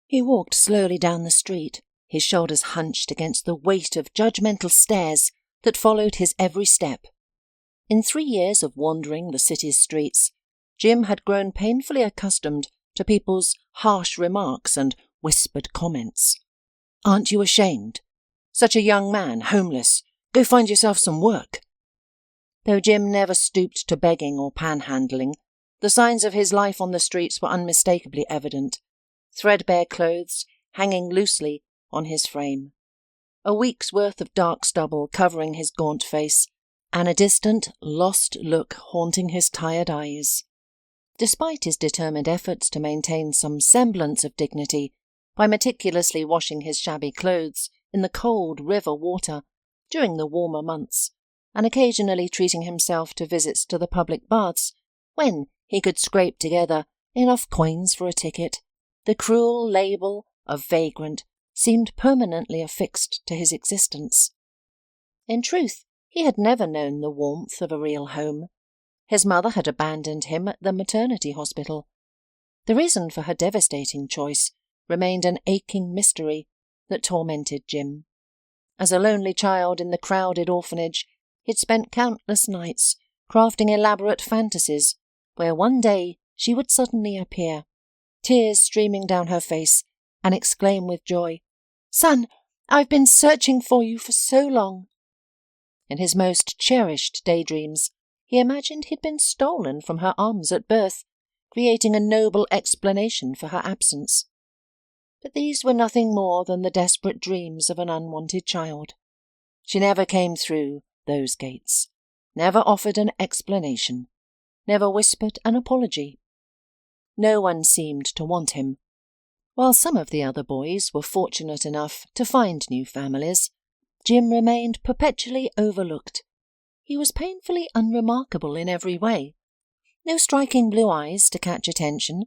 He walked slowly down the street, his shoulders hunched against the weight of judgmental stares that followed his every step. In 3 years of wandering the city's streets, Jim had grown painfully accustomed to people's harsh remarks and whispered comments. "Aren't you ashamed? Such a young man, homeless. Go find yourself some work." Though Jim never stooped to begging or panhandling, the signs of his life on the streets were unmistakably evident. Threadbare clothes hanging loosely on his frame, a week's worth of dark stubble covering his gaunt face, and a distant, lost look haunting his tired eyes. Despite his determined efforts to maintain some semblance of dignity by meticulously washing his shabby clothes in the cold river water during the warmer months, and occasionally treating himself to visits to the public baths when he could scrape together enough coins for a ticket, the cruel label of vagrant seemed permanently affixed to his existence. In truth, he had never known the warmth of a real home. His mother had abandoned him at the maternity hospital. The reason for her devastating choice remained an aching mystery that tormented Jim. As a lonely child in the crowded orphanage, he'd spent countless nights crafting elaborate fantasies where one day she would suddenly appear, tears streaming down her face, and exclaim with joy, "Son, I've been searching for you for so long." In his most cherished daydreams, he imagined he'd been stolen from her arms at birth, creating a noble explanation for her absence. But these were nothing more than the desperate dreams of an unwanted child. She never came through those gates, never offered an explanation, never whispered an apology. No one seemed to want him. While some of the other boys were fortunate enough to find new families, Jim remained perpetually overlooked. He was painfully unremarkable in every way. No striking blue eyes to catch attention,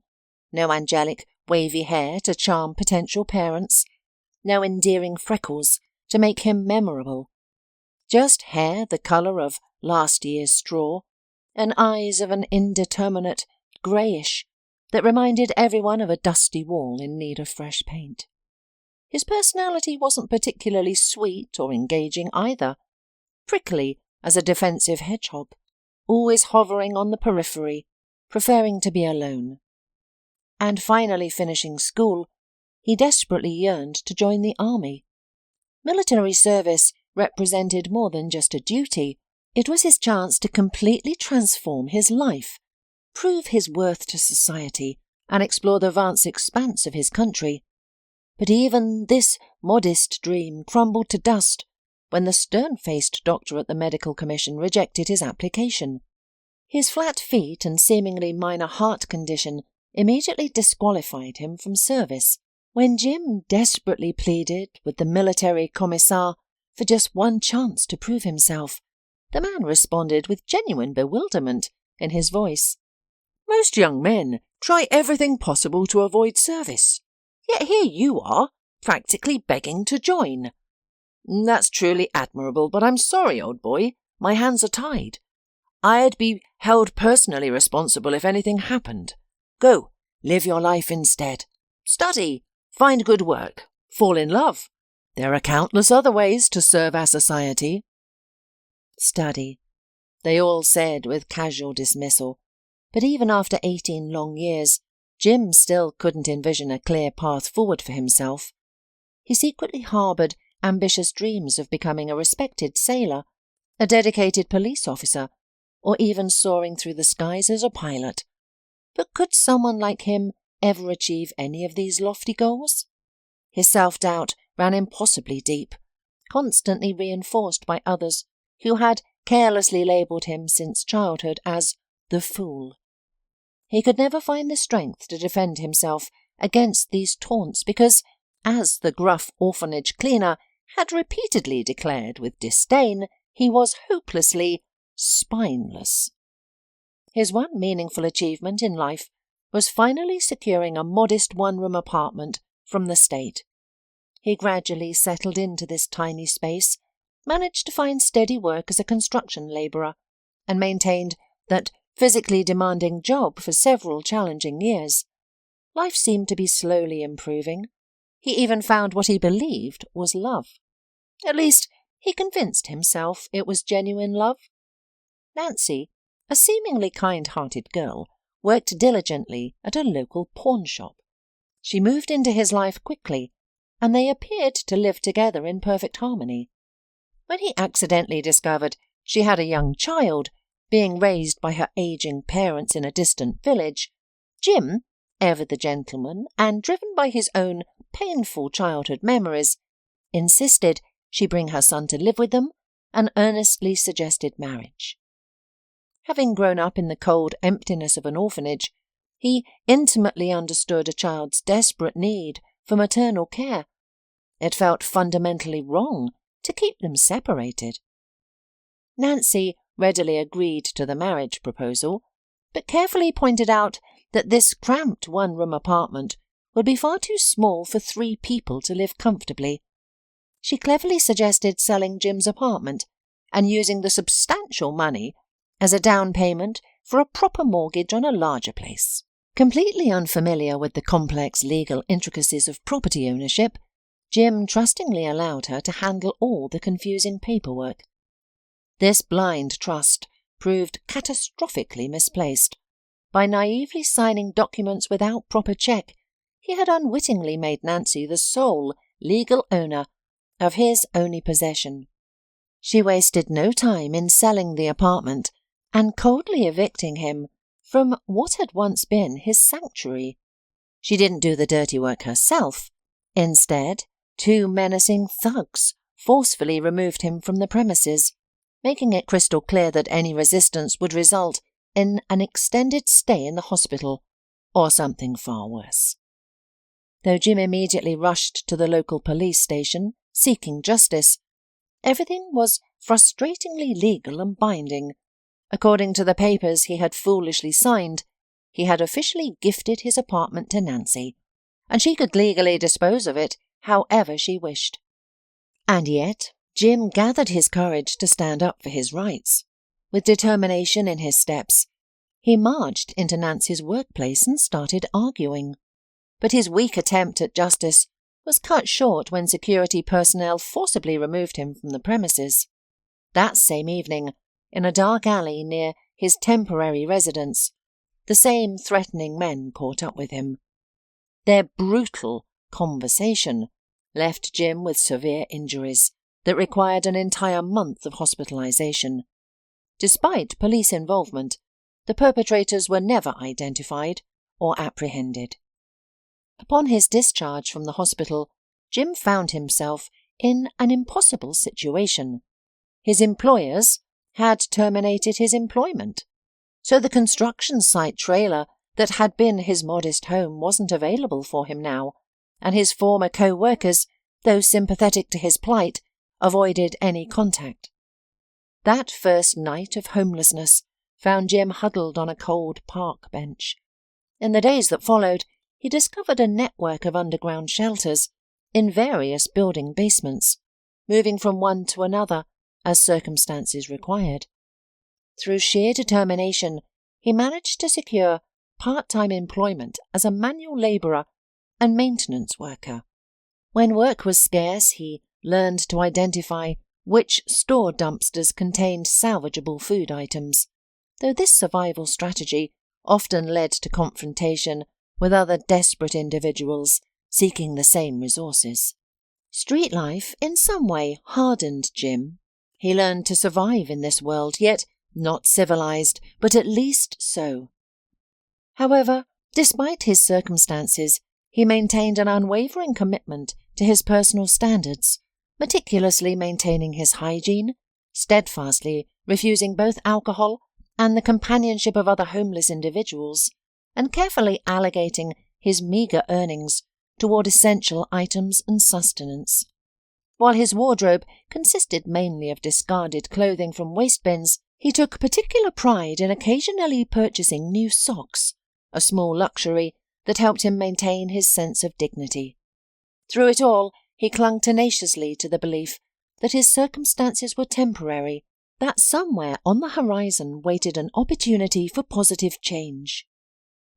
no angelic wavy hair to charm potential parents, no endearing freckles to make him memorable. Just hair the colour of last year's straw, and eyes of an indeterminate greyish that reminded everyone of a dusty wall in need of fresh paint. His personality wasn't particularly sweet or engaging either, prickly as a defensive hedgehog, always hovering on the periphery, preferring to be alone. And finally finishing school, he desperately yearned to join the army. Military service represented more than just a duty. It was his chance to completely transform his life, prove his worth to society, and explore the vast expanse of his country. But even this modest dream crumbled to dust when the stern-faced doctor at the medical commission rejected his application. His flat feet and seemingly minor heart condition immediately disqualified him from service. When Jim desperately pleaded with the military commissar for just one chance to prove himself, the man responded with genuine bewilderment in his voice. "Most young men try everything possible to avoid service. Yet here you are, practically begging to join. That's truly admirable, but I'm sorry, old boy, my hands are tied. I'd be held personally responsible if anything happened. Go, live your life instead. Study, find good work, fall in love. There are countless other ways to serve our society." Study, they all said with casual dismissal, but even after 18 long years, Jim still couldn't envision a clear path forward for himself. He secretly harboured ambitious dreams of becoming a respected sailor, a dedicated police officer, or even soaring through the skies as a pilot. But could someone like him ever achieve any of these lofty goals? His self-doubt ran impossibly deep, constantly reinforced by others who had carelessly labelled him since childhood as the fool. He could never find the strength to defend himself against these taunts because, as the gruff orphanage cleaner had repeatedly declared with disdain, he was hopelessly spineless. His one meaningful achievement in life was finally securing a modest one-room apartment from the state. He gradually settled into this tiny space, managed to find steady work as a construction labourer, and maintained that physically demanding job for several challenging years. life seemed to be slowly improving. He even found what he believed was love. At least, he convinced himself it was genuine love. Nancy, a seemingly kind-hearted girl, worked diligently at a local pawn shop. She moved into his life quickly, and they appeared to live together in perfect harmony. When he accidentally discovered she had a young child, being raised by her aging parents in a distant village, Jim, ever the gentleman and driven by his own painful childhood memories, insisted she bring her son to live with them and earnestly suggested marriage. Having grown up in the cold emptiness of an orphanage, he intimately understood a child's desperate need for maternal care. It felt fundamentally wrong to keep them separated. Nancy readily agreed to the marriage proposal, but carefully pointed out that this cramped one-room apartment would be far too small for 3 people to live comfortably. She cleverly suggested selling Jim's apartment and using the substantial money as a down payment for a proper mortgage on a larger place. Completely unfamiliar with the complex legal intricacies of property ownership, Jim trustingly allowed her to handle all the confusing paperwork. This blind trust proved catastrophically misplaced. By naively signing documents without proper check, he had unwittingly made Nancy the sole legal owner of his only possession. She wasted no time in selling the apartment and coldly evicting him from what had once been his sanctuary. She didn't do the dirty work herself. Instead, 2 menacing thugs forcefully removed him from the premises, making it crystal clear that any resistance would result in an extended stay in the hospital, or something far worse. Though Jim immediately rushed to the local police station, seeking justice, everything was frustratingly legal and binding. According to the papers he had foolishly signed, he had officially gifted his apartment to Nancy, and she could legally dispose of it however she wished. And yet, Jim gathered his courage to stand up for his rights. With determination in his steps, he marched into Nancy's workplace and started arguing. But his weak attempt at justice was cut short when security personnel forcibly removed him from the premises. That same evening, in a dark alley near his temporary residence, the same threatening men caught up with him. Their brutal conversation left Jim with severe injuries that required an entire month of hospitalization. Despite police involvement, the perpetrators were never identified or apprehended. Upon his discharge from the hospital, Jim found himself in an impossible situation. His employers had terminated his employment, so the construction site trailer that had been his modest home wasn't available for him now, and his former co-workers, though sympathetic to his plight, avoided any contact. That first night of homelessness found Jim huddled on a cold park bench. In the days that followed, he discovered a network of underground shelters in various building basements, moving from one to another as circumstances required. Through sheer determination, he managed to secure part-time employment as a manual labourer and maintenance worker. When work was scarce, he learned to identify which store dumpsters contained salvageable food items, though this survival strategy often led to confrontation with other desperate individuals seeking the same resources. Street life in some way hardened Jim. He learned to survive in this world, yet not civilized, but at least so. However, despite his circumstances, he maintained an unwavering commitment to his personal standards, meticulously maintaining his hygiene, steadfastly refusing both alcohol and the companionship of other homeless individuals, and carefully allocating his meagre earnings toward essential items and sustenance. While his wardrobe consisted mainly of discarded clothing from waste bins, he took particular pride in occasionally purchasing new socks, a small luxury that helped him maintain his sense of dignity. Through it all, he clung tenaciously to the belief that his circumstances were temporary, that somewhere on the horizon waited an opportunity for positive change.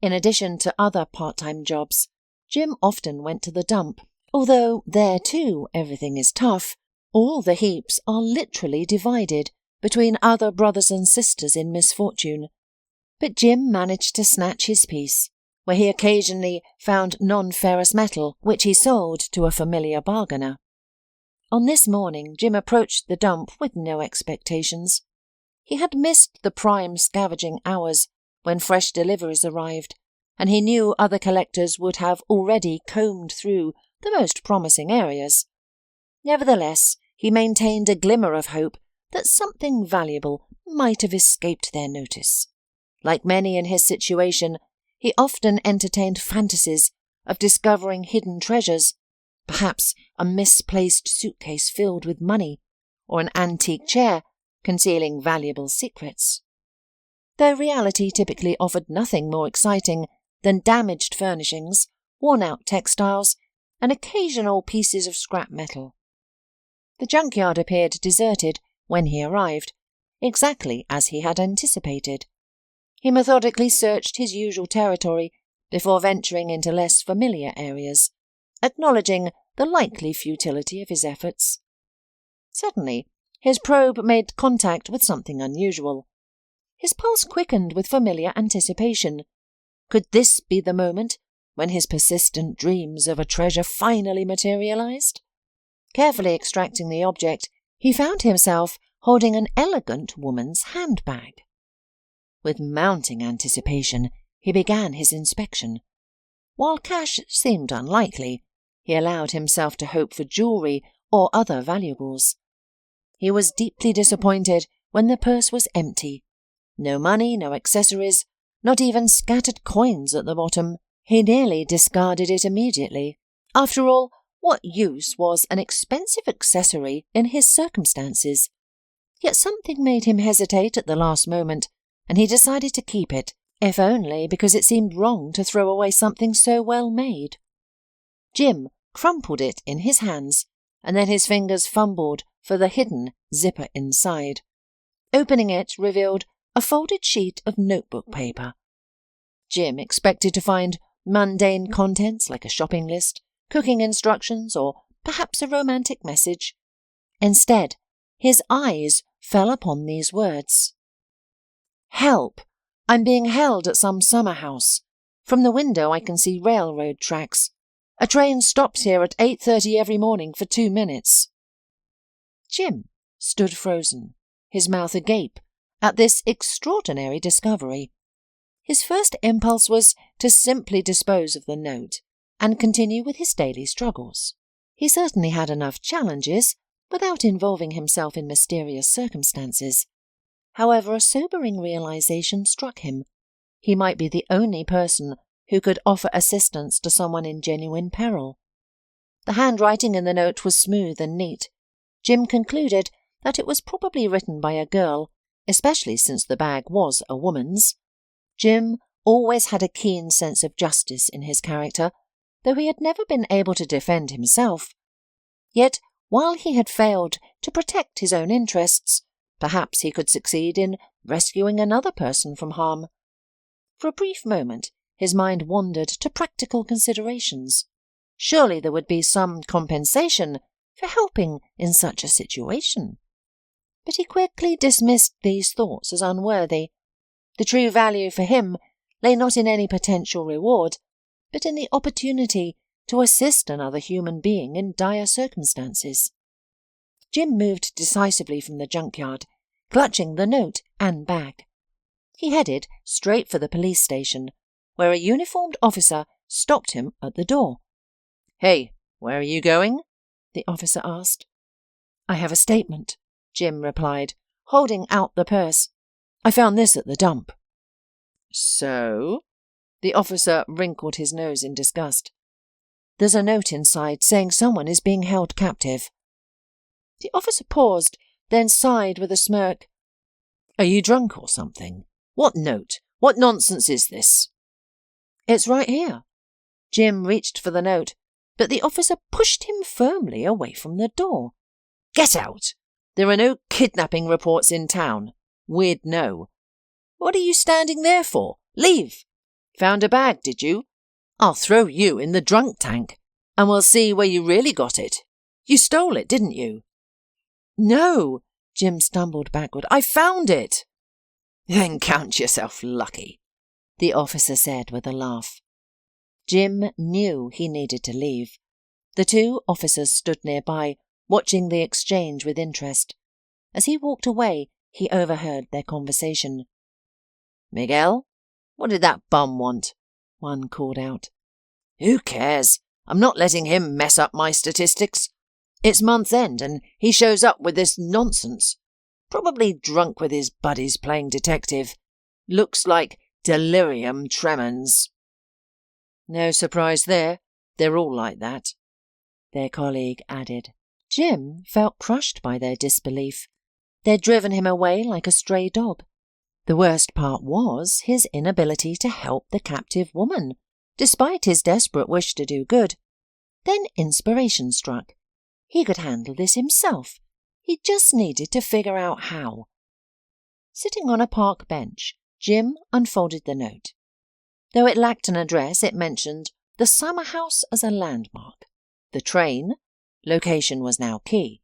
In addition to other part-time jobs, Jim often went to the dump. Although there too everything is tough, all the heaps are literally divided between other brothers and sisters in misfortune. But Jim managed to snatch his piece, where he occasionally found non-ferrous metal which he sold to a familiar bargainer. On this morning Jim approached the dump with no expectations. He had missed the prime scavenging hours when fresh deliveries arrived, and he knew other collectors would have already combed through the most promising areas. Nevertheless, he maintained a glimmer of hope that something valuable might have escaped their notice. Like many in his situation, he often entertained fantasies of discovering hidden treasures, perhaps a misplaced suitcase filled with money, or an antique chair concealing valuable secrets. Though reality typically offered nothing more exciting than damaged furnishings, worn-out textiles, and occasional pieces of scrap metal. The junkyard appeared deserted when he arrived, exactly as he had anticipated. He methodically searched his usual territory before venturing into less familiar areas, acknowledging the likely futility of his efforts. Suddenly, his probe made contact with something unusual. His pulse quickened with familiar anticipation. Could this be the moment when his persistent dreams of a treasure finally materialized? Carefully extracting the object, he found himself holding an elegant woman's handbag. With mounting anticipation, he began his inspection. While cash seemed unlikely, he allowed himself to hope for jewellery or other valuables. He was deeply disappointed when the purse was empty. No money, no accessories, not even scattered coins at the bottom. He nearly discarded it immediately. After all, what use was an expensive accessory in his circumstances? Yet something made him hesitate at the last moment, and he decided to keep it, if only because it seemed wrong to throw away something so well made. Jim crumpled it in his hands, and then his fingers fumbled for the hidden zipper inside. Opening it revealed a folded sheet of notebook paper. Jim expected to find mundane contents like a shopping list, cooking instructions, or perhaps a romantic message. Instead, his eyes fell upon these words. "Help! I'm being held at some summer house. From the window I can see railroad tracks. A train stops here at 8:30 every morning for 2 minutes. Jim stood frozen, his mouth agape at this extraordinary discovery. His first impulse was to simply dispose of the note and continue with his daily struggles. He certainly had enough challenges without involving himself in mysterious circumstances. However, a sobering realization struck him. He might be the only person who could offer assistance to someone in genuine peril. The handwriting in the note was smooth and neat. Jim concluded that it was probably written by a girl, especially since the bag was a woman's. Jim always had a keen sense of justice in his character, though he had never been able to defend himself. Yet, while he had failed to protect his own interests, perhaps he could succeed in rescuing another person from harm. For a brief moment, his mind wandered to practical considerations. Surely there would be some compensation for helping in such a situation. But he quickly dismissed these thoughts as unworthy. The true value for him lay not in any potential reward, but in the opportunity to assist another human being in dire circumstances. Jim moved decisively from the junkyard, clutching the note and bag. He headed straight for the police station, where a uniformed officer stopped him at the door. "Hey, where are you going?" the officer asked. "I have a statement," Jim replied, holding out the purse. "I found this at the dump." "So?" The officer wrinkled his nose in disgust. "There's a note inside saying someone is being held captive." The officer paused, then sighed with a smirk. "Are you drunk or something? What note? What nonsense is this?" "It's right here." Jim reached for the note, but the officer pushed him firmly away from the door. "Get out! There are no kidnapping reports in town. We'd know. What are you standing there for? Leave!" Found a bag, did you? I'll throw you in the drunk tank, and we'll see where you really got it. You stole it, didn't you?" "No," Jim stumbled backward. "I found it." "Then count yourself lucky," the officer said with a laugh. Jim knew he needed to leave. The two officers stood nearby, watching the exchange with interest. As he walked away, he overheard their conversation. "Miguel, what did that bum want?" one called out. "Who cares? I'm not letting him mess up my statistics. It's month's end and he shows up with this nonsense. Probably drunk with his buddies playing detective. Looks like delirium tremens." "No surprise there. They're all like that," their colleague added. Jim felt crushed by their disbelief. They'd driven him away like a stray dog. The worst part was his inability to help the captive woman, despite his desperate wish to do good. Then inspiration struck. He could handle this himself. He just needed to figure out how. Sitting on a park bench, Jim unfolded the note. Though it lacked an address, it mentioned the summer house as a landmark. The train, location was now key.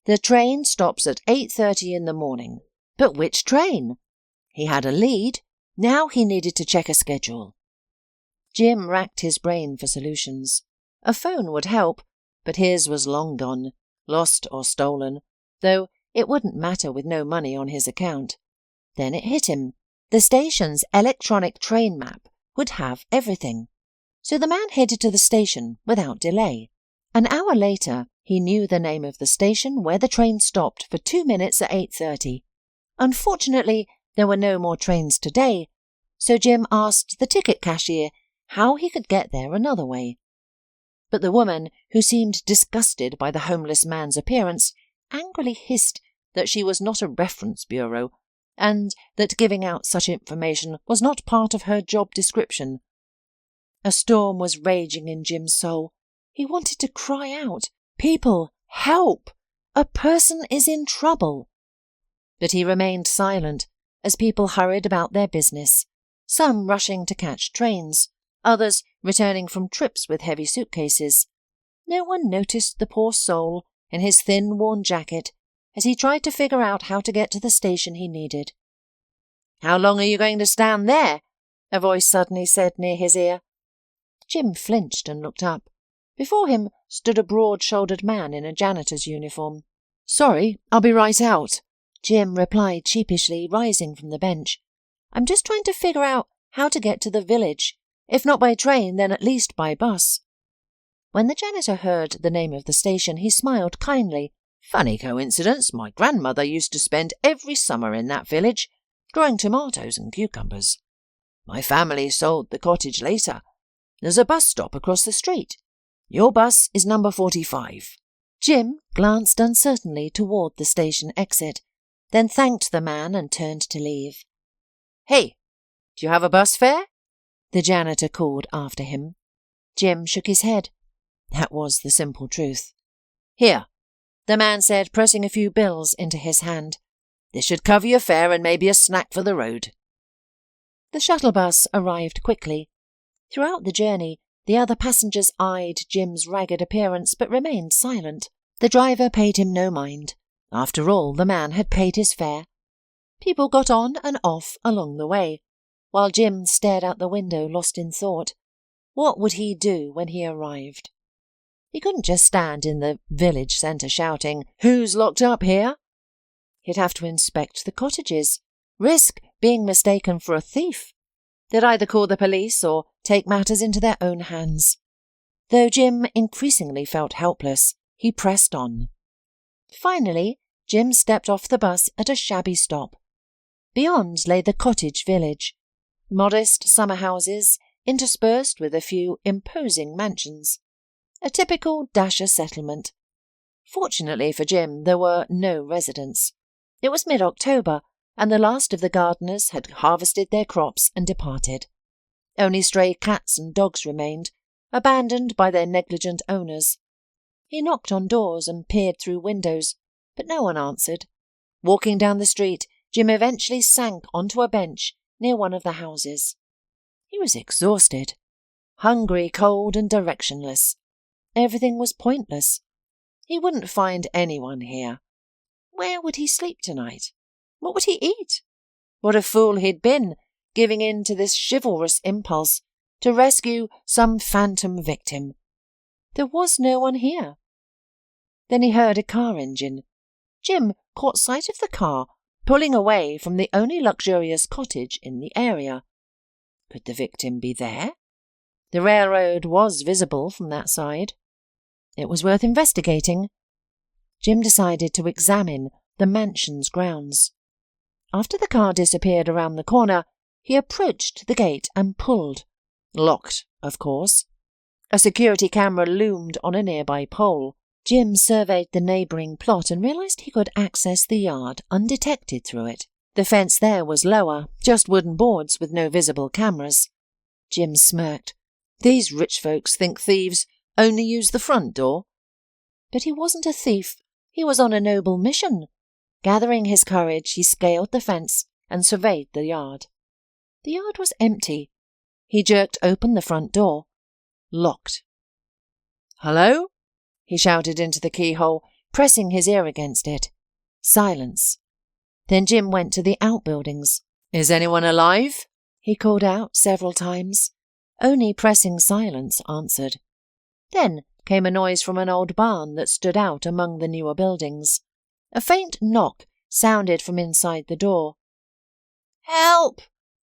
The train stops at 8:30 in the morning. But which train? He had a lead. Now he needed to check a schedule. Jim racked his brain for solutions. A phone would help, but his was long gone, lost or stolen, though it wouldn't matter with no money on his account. Then it hit him. The station's electronic train map would have everything. So the man headed to the station without delay. An hour later, he knew the name of the station where the train stopped for 2 minutes at 8:30. Unfortunately, there were no more trains today, so Jim asked the ticket cashier how he could get there another way. But the woman, who seemed disgusted by the homeless man's appearance, angrily hissed that she was not a reference bureau, and that giving out such information was not part of her job description. A storm was raging in Jim's soul. He wanted to cry out, "People, help! A person is in trouble!" But he remained silent as people hurried about their business, some rushing to catch trains, others returning from trips with heavy suitcases. No one noticed the poor soul in his thin, worn jacket as he tried to figure out how to get to the station he needed. "How long are you going to stand there?" a voice suddenly said near his ear. Jim flinched and looked up. Before him stood a broad-shouldered man in a janitor's uniform. "Sorry, I'll be right out," Jim replied sheepishly, rising from the bench. "I'm just trying to figure out how to get to the village. If not by train, then at least by bus." When the janitor heard the name of the station, he smiled kindly. "Funny coincidence, my grandmother used to spend every summer in that village, growing tomatoes and cucumbers. My family sold the cottage later. There's a bus stop across the street. Your bus is number 45. Jim glanced uncertainly toward the station exit, then thanked the man and turned to leave. "Hey, do you have a bus fare?" the janitor called after him. Jim shook his head. That was the simple truth. "Here," the man said, pressing a few bills into his hand. "This should cover your fare and maybe a snack for the road." The shuttle bus arrived quickly. Throughout the journey, the other passengers eyed Jim's ragged appearance but remained silent. The driver paid him no mind. After all, the man had paid his fare. People got on and off along the way, while Jim stared out the window, lost in thought. What would he do when he arrived? He couldn't just stand in the village centre shouting, "Who's locked up here?" He'd have to inspect the cottages, risk being mistaken for a thief. They'd either call the police or take matters into their own hands. Though Jim increasingly felt helpless, he pressed on. Finally, Jim stepped off the bus at a shabby stop. Beyond lay the cottage village, modest summer houses interspersed with a few imposing mansions. A typical Dasher settlement. Fortunately for Jim, there were no residents. It was mid-October, and the last of the gardeners had harvested their crops and departed. Only stray cats and dogs remained, abandoned by their negligent owners. He knocked on doors and peered through windows, but no one answered. Walking down the street, Jim eventually sank onto a bench near one of the houses. He was exhausted, hungry, cold, and directionless. Everything was pointless. He wouldn't find anyone here. Where would he sleep tonight? What would he eat? What a fool he'd been, giving in to this chivalrous impulse to rescue some phantom victim. There was no one here. Then he heard a car engine. Jim caught sight of the car pulling away from the only luxurious cottage in the area. Could the victim be there? The railroad was visible from that side. It was worth investigating. Jim decided to examine the mansion's grounds. After the car disappeared around the corner, he approached the gate and pulled. Locked, of course. A security camera loomed on a nearby pole. Jim surveyed the neighbouring plot and realised he could access the yard undetected through it. The fence there was lower, just wooden boards with no visible cameras. Jim smirked. These rich folks think thieves only use the front door. But he wasn't a thief. He was on a noble mission. Gathering his courage, he scaled the fence and surveyed the yard. The yard was empty. He jerked open the front door. Locked. "Hello?" he shouted into the keyhole, pressing his ear against it. Silence. Then Jim went to the outbuildings. "Is anyone alive?" he called out several times. Only pressing silence answered. Then came a noise from an old barn that stood out among the newer buildings. A faint knock sounded from inside the door. "Help!"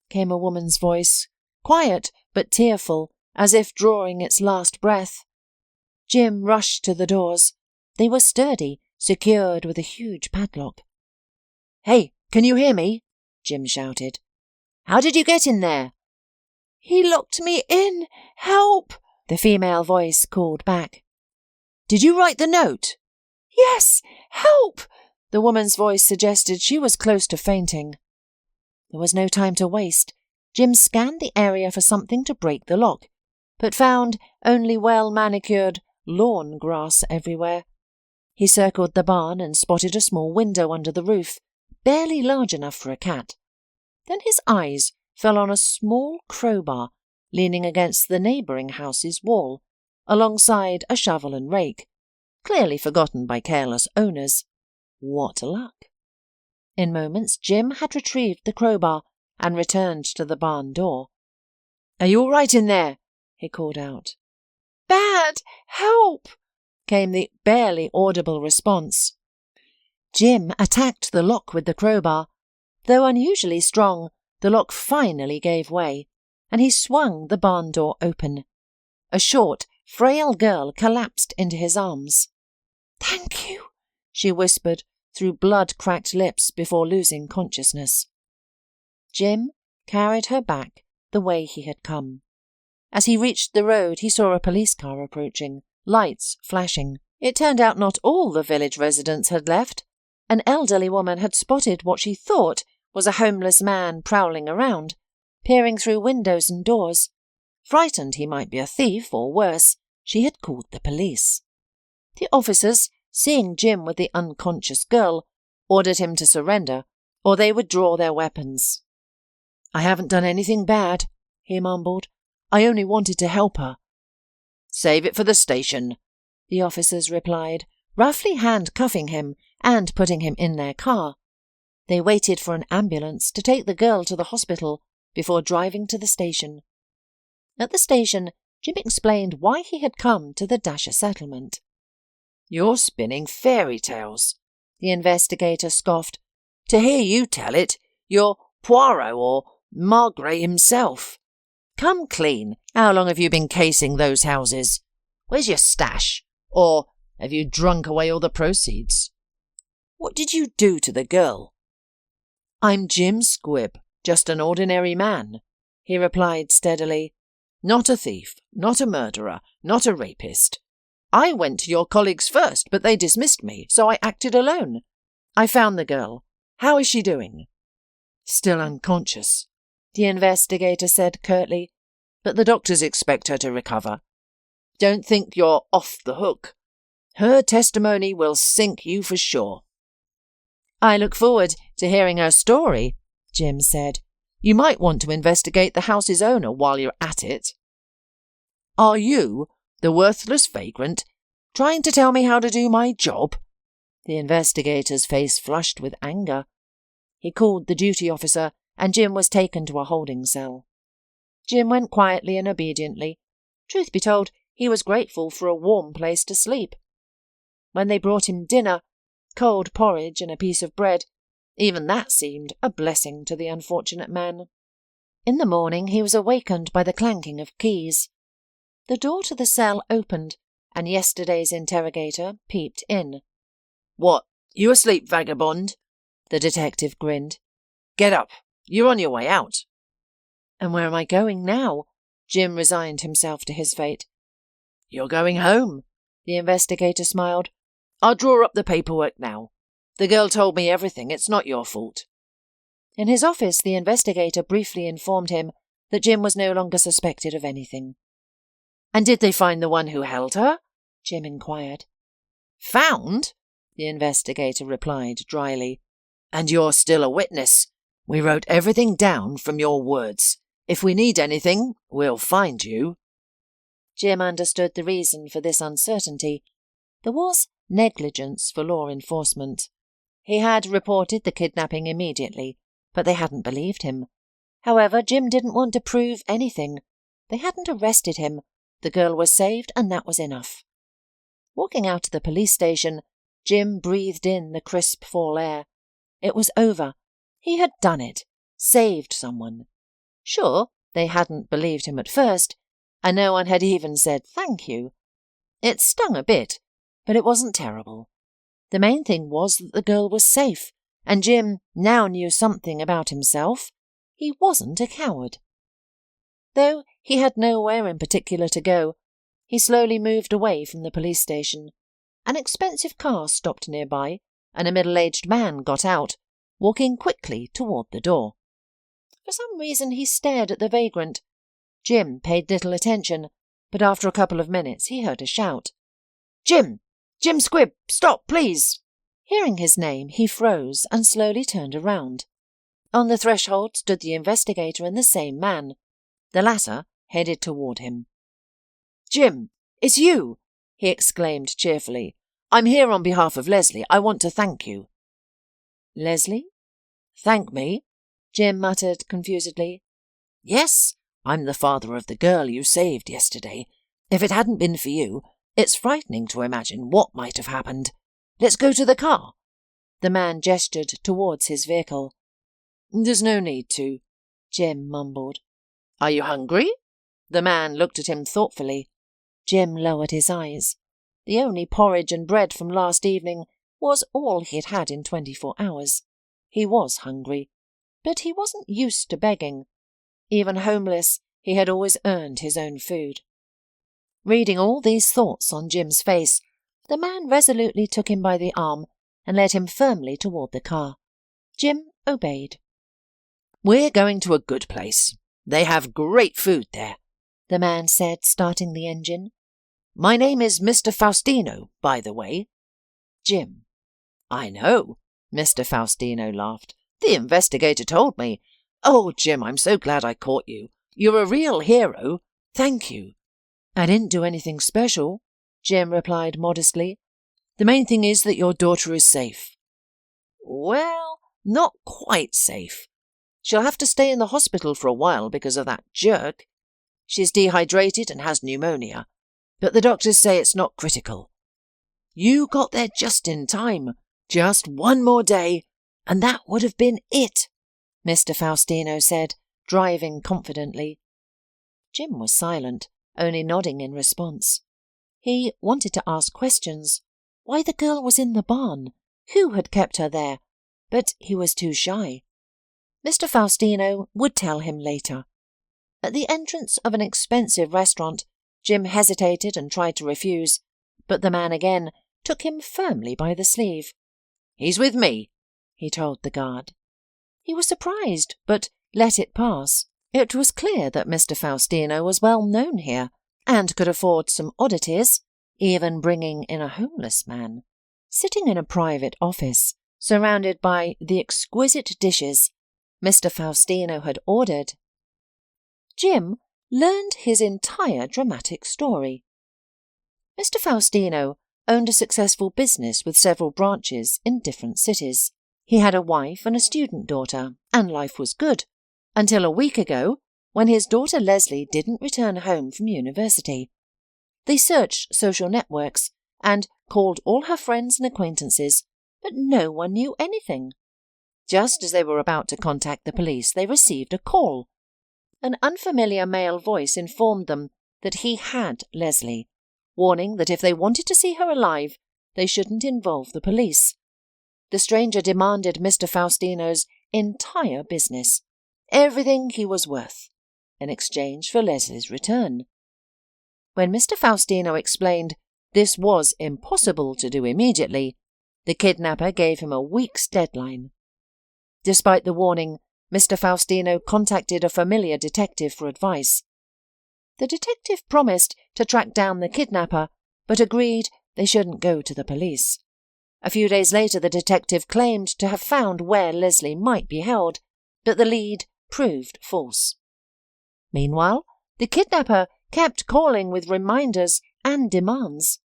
came a woman's voice, quiet but tearful, as if drawing its last breath. Jim rushed to the doors. They were sturdy, secured with a huge padlock. "Hey, can you hear me?" Jim shouted. "How did you get in there?" "He locked me in. Help!" the female voice called back. "Did you write the note?" "Yes, help!" The woman's voice suggested she was close to fainting. There was no time to waste. Jim scanned the area for something to break the lock, but found only well-manicured lawn grass everywhere. He circled the barn and spotted a small window under the roof, barely large enough for a cat. Then his eyes fell on a small crowbar leaning against the neighbouring house's wall, alongside a shovel and rake, clearly forgotten by careless owners. What luck! In moments, Jim had retrieved the crowbar and returned to the barn door. "Are you all right in there?" he called out. "Bad! Help!" came the barely audible response. Jim attacked the lock with the crowbar. Though unusually strong, the lock finally gave way, and he swung the barn door open. A short, frail girl collapsed into his arms. "Thank you," she whispered through blood-cracked lips before losing consciousness. Jim carried her back the way he had come. As he reached the road, he saw a police car approaching, lights flashing. It turned out not all the village residents had left. An elderly woman had spotted what she thought was a homeless man prowling around, peering through windows and doors. Frightened he might be a thief, or worse, she had called the police. The officers, seeing Jim with the unconscious girl, ordered him to surrender, or they would draw their weapons. "I haven't done anything bad," he mumbled. "I only wanted to help her." "Save it for the station," the officers replied, roughly handcuffing him and putting him in their car. They waited for an ambulance to take the girl to the hospital before driving to the station. At the station, Jim explained why he had come to the Dasher settlement. "You're spinning fairy tales," the investigator scoffed. "To hear you tell it, you're Poirot or Maigret himself. Come clean, how long have you been casing those houses? Where's your stash? Or have you drunk away all the proceeds? What did you do to the girl?" "I'm Jim Squibb, just an ordinary man," he replied steadily. "Not a thief, not a murderer, not a rapist. I went to your colleagues first, but they dismissed me, so I acted alone. I found the girl. How is she doing?" "Still unconscious," the investigator said curtly, "but the doctors expect her to recover. Don't think you're off the hook. Her testimony will sink you for sure." "I look forward to hearing her story," Jim said. You might want to investigate the house's owner while you're at it. Are you, the worthless vagrant, trying to tell me how to do my job?" The investigator's face flushed with anger. He called the duty officer, and Jim was taken to a holding cell. Jim went quietly and obediently. Truth be told, he was grateful for a warm place to sleep. When they brought him dinner, cold porridge and a piece of bread, even that seemed a blessing to the unfortunate man. In the morning he was awakened by the clanking of keys. The door to the cell opened, and yesterday's interrogator peeped in. "What, you asleep, vagabond?" The detective grinned. "Get up, you're on your way out." "And where am I going now?" Jim resigned himself to his fate. "You're going home," the investigator smiled. "I'll draw up the paperwork now. The girl told me everything, it's not your fault." In his office, the investigator briefly informed him that Jim was no longer suspected of anything. "And did they find the one who held her?" Jim inquired. "Found?" the investigator replied dryly. "And you're still a witness. We wrote everything down from your words. If we need anything, we'll find you." Jim understood the reason for this uncertainty. There was negligence for law enforcement. He had reported the kidnapping immediately, but they hadn't believed him. However, Jim didn't want to prove anything. They hadn't arrested him. The girl was saved, and that was enough. Walking out to the police station, Jim breathed in the crisp fall air. It was over. He had done it. Saved someone. Sure, they hadn't believed him at first, and no one had even said thank you. It stung a bit, but it wasn't terrible. The main thing was that the girl was safe, and Jim now knew something about himself. He wasn't a coward. Though he had nowhere in particular to go, he slowly moved away from the police station. An expensive car stopped nearby, and a middle-aged man got out, walking quickly toward the door. For some reason he stared at the vagrant. Jim paid little attention, but after a couple of minutes he heard a shout. "Jim! Jim Squibb! Stop, please!" Hearing his name, he froze and slowly turned around. On the threshold stood the investigator and the same man. The latter headed toward him. "Jim, it's you!" he exclaimed cheerfully. "I'm here on behalf of Leslie. I want to thank you." "Leslie? Thank me?" Jim muttered confusedly. "Yes, I'm the father of the girl you saved yesterday. If it hadn't been for you, it's frightening to imagine what might have happened. Let's go to the car." The man gestured towards his vehicle. "There's no need to," Jim mumbled. "Are you hungry?" The man looked at him thoughtfully. Jim lowered his eyes. The only porridge and bread from last evening was all he'd had in 24 hours. He was hungry, but he wasn't used to begging. Even homeless, he had always earned his own food. Reading all these thoughts on Jim's face, the man resolutely took him by the arm and led him firmly toward the car. Jim obeyed. "We're going to a good place. They have great food there," the man said, starting the engine. "My name is Mr. Faustino, by the way." "Jim." "I know," Mr. Faustino laughed. "The investigator told me. Oh, Jim, I'm so glad I caught you. You're a real hero. Thank you." "I didn't do anything special," Jim replied modestly. "The main thing is that your daughter is safe." "Well, not quite safe. She'll have to stay in the hospital for a while because of that jerk. She's dehydrated and has pneumonia, but the doctors say it's not critical. You got there just in time. Just one more day, and that would have been it," Mr. Faustino said, driving confidently. Jim was silent, only nodding in response. He wanted to ask questions. Why the girl was in the barn? Who had kept her there? But he was too shy. Mr. Faustino would tell him later. At the entrance of an expensive restaurant, Jim hesitated and tried to refuse, but the man again took him firmly by the sleeve. "He's with me," he told the guard. He was surprised, but let it pass. It was clear that Mr. Faustino was well known here, and could afford some oddities, even bringing in a homeless man. Sitting in a private office, surrounded by the exquisite dishes, Mr. Faustino had ordered. Jim learned his entire dramatic story. Mr. Faustino owned a successful business with several branches in different cities. He had a wife and a student daughter, and life was good, until a week ago, when his daughter Leslie didn't return home from university. They searched social networks and called all her friends and acquaintances, but no one knew anything. Just as they were about to contact the police, they received a call. An unfamiliar male voice informed them that he had Leslie, warning that if they wanted to see her alive, they shouldn't involve the police. The stranger demanded Mr. Faustino's entire business, everything he was worth, in exchange for Leslie's return. When Mr. Faustino explained this was impossible to do immediately, the kidnapper gave him a week's deadline. Despite the warning, Mr. Faustino contacted a familiar detective for advice. The detective promised to track down the kidnapper, but agreed they shouldn't go to the police. A few days later, the detective claimed to have found where Leslie might be held, but the lead proved false. Meanwhile, the kidnapper kept calling with reminders and demands.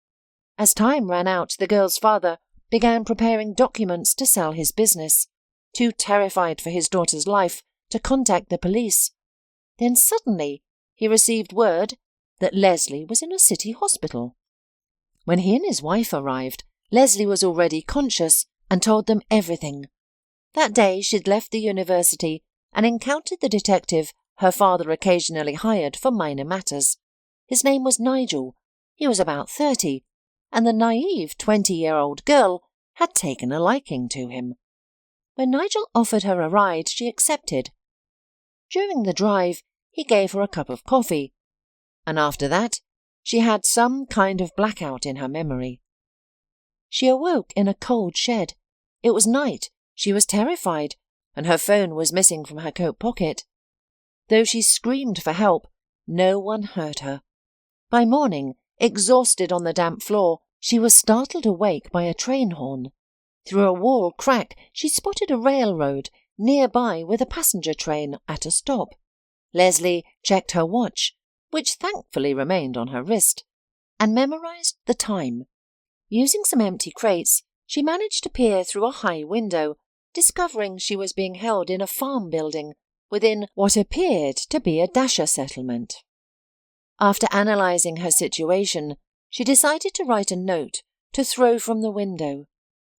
As time ran out, the girl's father began preparing documents to sell his business, too terrified for his daughter's life to contact the police. Then suddenly he received word that Leslie was in a city hospital. When he and his wife arrived, Leslie was already conscious and told them everything. That day she'd left the university and encountered the detective her father occasionally hired for minor matters. His name was Nigel. He was about 30, and the naive 20-year-old girl had taken a liking to him. When Nigel offered her a ride, she accepted. During the drive, he gave her a cup of coffee, and after that, she had some kind of blackout in her memory. She awoke in a cold shed. It was night, she was terrified, and her phone was missing from her coat pocket. Though she screamed for help, no one heard her. By morning, exhausted on the damp floor, she was startled awake by a train horn. Through a wall crack, she spotted a railroad nearby with a passenger train at a stop. Leslie checked her watch, which thankfully remained on her wrist, and memorized the time. Using some empty crates, she managed to peer through a high window, discovering she was being held in a farm building within what appeared to be a Dasher settlement. After analysing her situation, she decided to write a note to throw from the window.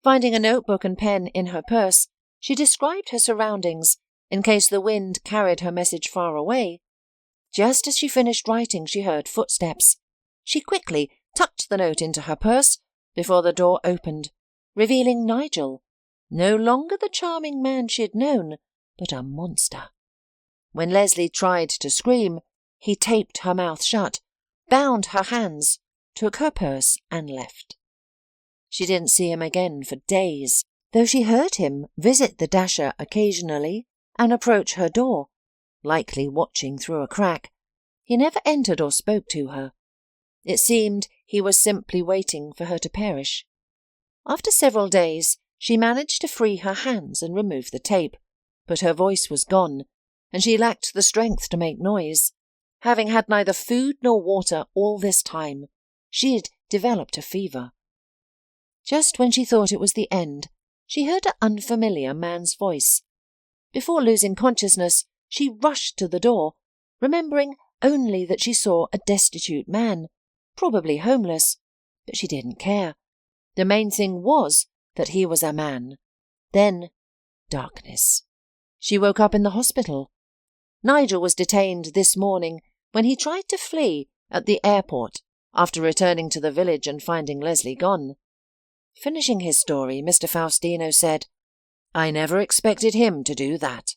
Finding a notebook and pen in her purse, she described her surroundings in case the wind carried her message far away. Just as she finished writing, she heard footsteps. She quickly tucked the note into her purse before the door opened, revealing Nigel, no longer the charming man she had known, but a monster. When Leslie tried to scream, he taped her mouth shut, bound her hands, took her purse and left. She didn't see him again for days, though she heard him visit the Dasher occasionally and approach her door, likely watching through a crack. He never entered or spoke to her. It seemed he was simply waiting for her to perish. After several days, she managed to free her hands and remove the tape, but her voice was gone, and she lacked the strength to make noise. Having had neither food nor water all this time, she'd developed a fever. Just when she thought it was the end, she heard an unfamiliar man's voice. Before losing consciousness, she rushed to the door, remembering only that she saw a destitute man, probably homeless, but she didn't care. The main thing was that he was a man. Then, darkness. She woke up in the hospital. Nigel was detained this morning when he tried to flee at the airport after returning to the village and finding Leslie gone. Finishing his story, Mr. Faustino said, "I never expected him to do that.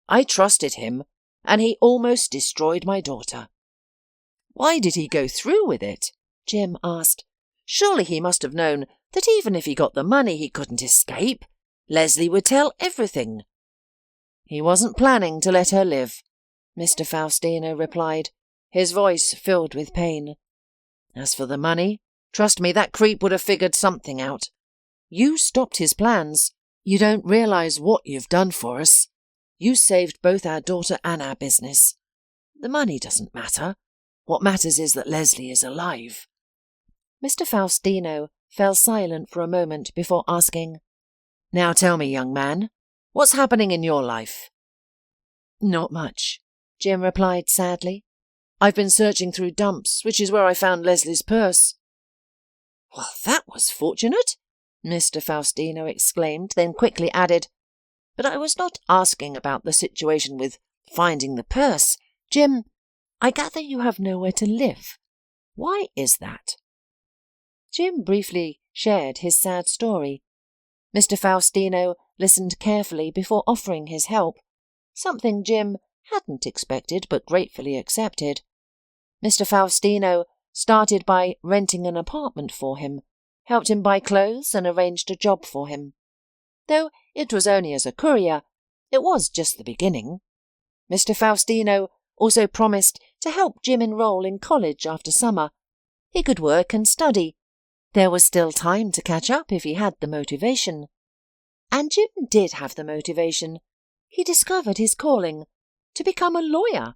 I trusted him, and he almost destroyed my daughter." "Why did he go through with it?" Jim asked. "Surely he must have known that even if he got the money, he couldn't escape. Leslie would tell everything." "He wasn't planning to let her live," Mr. Faustino replied, his voice filled with pain. "As for the money, trust me, that creep would have figured something out. You stopped his plans. You don't realize what you've done for us. You saved both our daughter and our business. The money doesn't matter. What matters is that Leslie is alive." Mr. Faustino fell silent for a moment before asking, "Now tell me, young man, what's happening in your life?" "Not much," Jim replied sadly. "I've been searching through dumps, which is where I found Leslie's purse." "Well, that was fortunate," Mr. Faustino exclaimed, then quickly added, "But I was not asking about the situation with finding the purse. Jim, I gather you have nowhere to live. Why is that?" Jim briefly shared his sad story. Mr. Faustino listened carefully before offering his help, something Jim hadn't expected but gratefully accepted. Mr. Faustino started by renting an apartment for him, helped him buy clothes and arranged a job for him. Though it was only as a courier, it was just the beginning. Mr. Faustino also promised to help Jim enroll in college after summer. He could work and study. There was still time to catch up if he had the motivation. And Jim did have the motivation. He discovered his calling, to become a lawyer.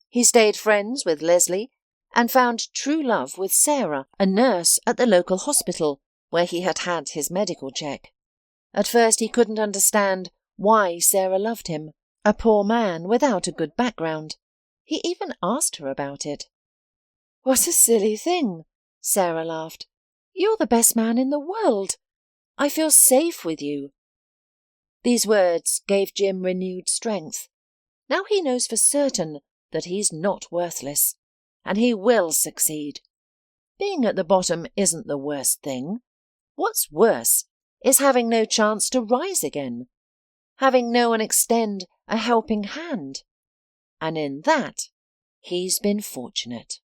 He stayed friends with Leslie and found true love with Sarah, a nurse at the local hospital where he had had his medical check. At first he couldn't understand why Sarah loved him, a poor man without a good background. He even asked her about it. "What a silly thing," Sarah laughed. "You're the best man in the world. I feel safe with you." These words gave Jim renewed strength. Now he knows for certain that he's not worthless, and he will succeed. Being at the bottom isn't the worst thing. What's worse is having no chance to rise again, having no one extend a helping hand. And in that, he's been fortunate.